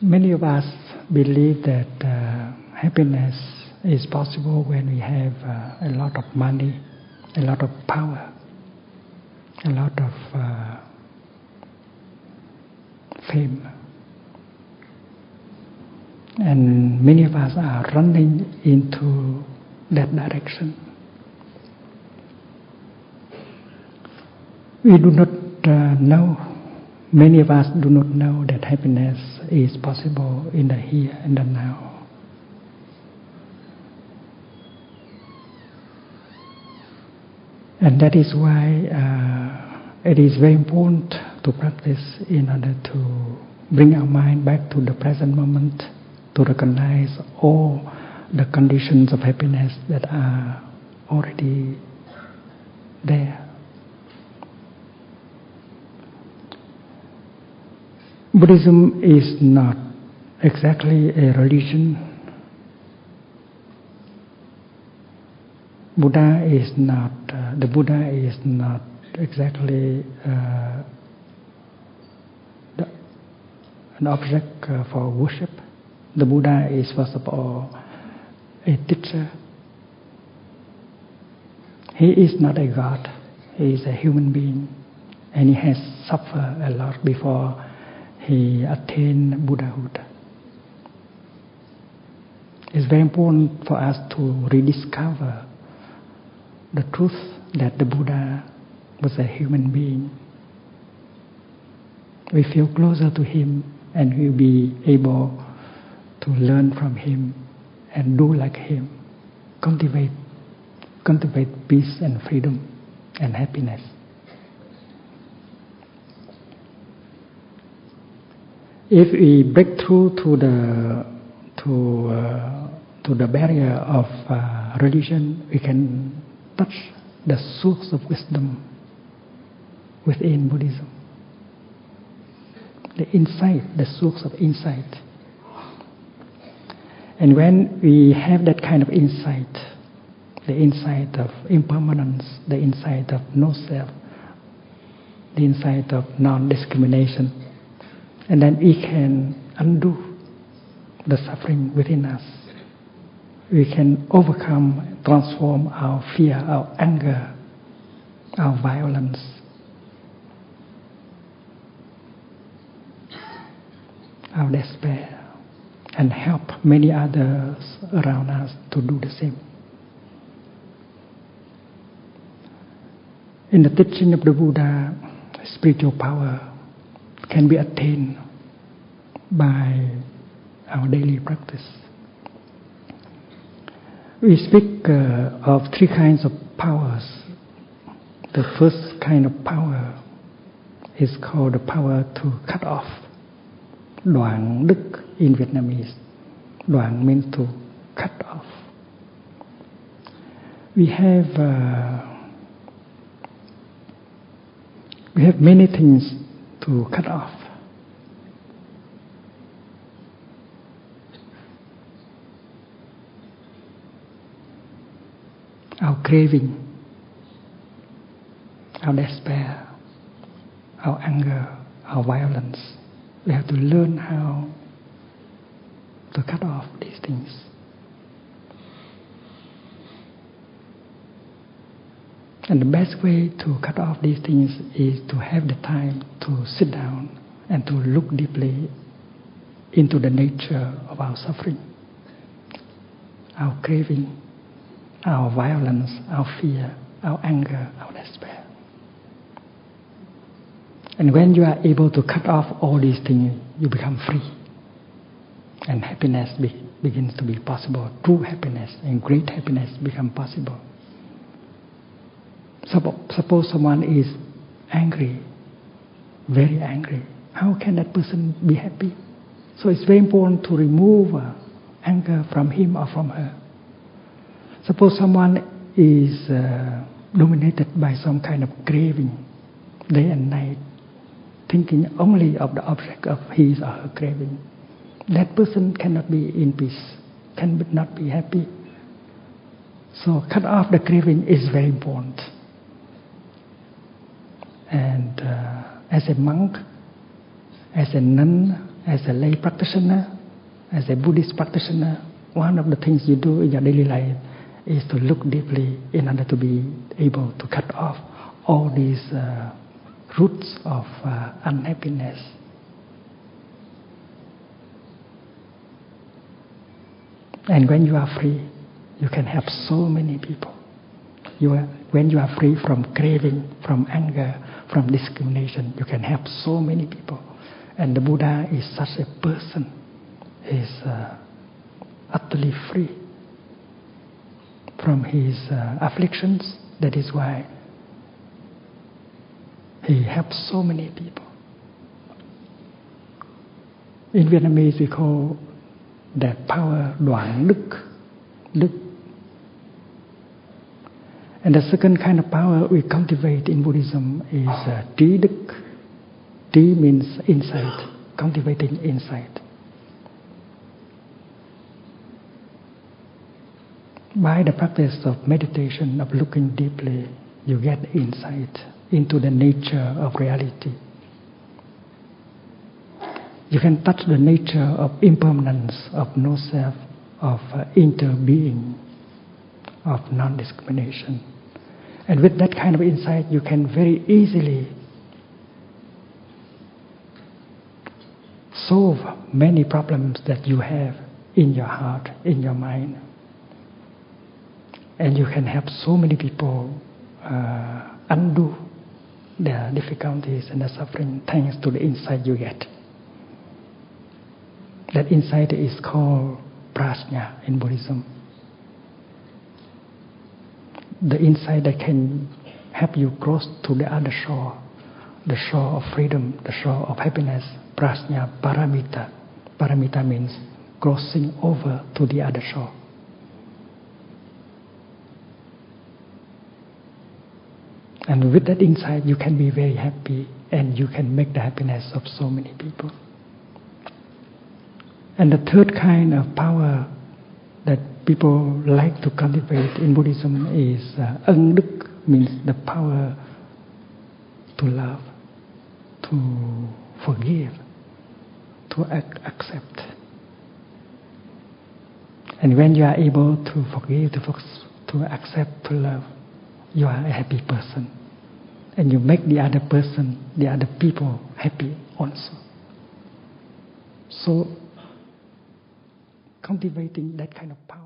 Many of us believe that happiness is possible when we have a lot of money, a lot of power, a lot of fame. And many of us are running into that direction. We do not know, many of us do not know that happiness is possible in the here and the now. And that is why it is very important to practice in order to bring our mind back to the present moment, to recognize all the conditions of happiness that are already there. Buddhism is not exactly a religion. The Buddha is not exactly an object for worship. The Buddha is first of all a teacher. He is not a god. He is a human being, and he has suffered a lot before he attained Buddhahood. It's very important for us to rediscover the truth that the Buddha was a human being. We feel closer to him and we'll be able to learn from him and do like him. Cultivate peace and freedom and happiness. If we break through to the barrier of religion, we can touch the source of wisdom within Buddhism. The insight, the source of insight. And when we have that kind of insight, the insight of impermanence, the insight of no self, the insight of non-discrimination, and then we can undo the suffering within us. We can overcome, transform our fear, our anger, our violence. Our despair, and help many others around us to do the same. In the teaching of the Buddha, spiritual power can be attained by our daily practice. We speak of three kinds of powers. The first kind of power is called the power to cut off. Đoạn đức in Vietnamese. Đoạn means to cut off. We have many things to cut off. Our craving, our despair, our anger, our violence. We have to learn how to cut off these things. And the best way to cut off these things is to have the time to sit down and to look deeply into the nature of our suffering, our craving, our violence, our fear, our anger, our despair. And when you are able to cut off all these things, you become free. And happiness begins to be possible. True happiness and great happiness become possible. Suppose someone is angry, very angry. How can that person be happy? So it's very important to remove anger from him or from her. Suppose someone is dominated by some kind of craving, day and night, thinking only of the object of his or her craving. That person cannot be in peace, cannot be happy. So cut off the craving is very important. And as a monk, as a nun, as a lay practitioner, as a Buddhist practitioner, one of the things you do in your daily life is to look deeply in order to be able to cut off all these roots of unhappiness. And when you are free, you can help so many people. When you are free from craving, from anger, from discrimination, you can help so many people. And the Buddha is such a person. He is utterly free from his afflictions. That is why he helps so many people. In Vietnamese we call that power đoạn đức. And the second kind of power we cultivate in Buddhism is trí đức. Trí means insight, cultivating insight. By the practice of meditation, of looking deeply, you get insight into the nature of reality. You can touch the nature of impermanence, of no self, of interbeing, of non-discrimination. And with that kind of insight, you can very easily solve many problems that you have in your heart, in your mind. And you can help so many people undo their difficulties and their suffering thanks to the insight you get. That insight is called prajna in Buddhism. The insight that can help you cross to the other shore, the shore of freedom, the shore of happiness. Prajna paramita. Paramita means crossing over to the other shore. And with that insight, you can be very happy and you can make the happiness of so many people. And the third kind of power that people like to cultivate in Buddhism is ân đức, means the power to love, to forgive, to accept. And when you are able to forgive, to accept, to love, you are a happy person. And you make the other person, the other people happy also. So, cultivating that kind of power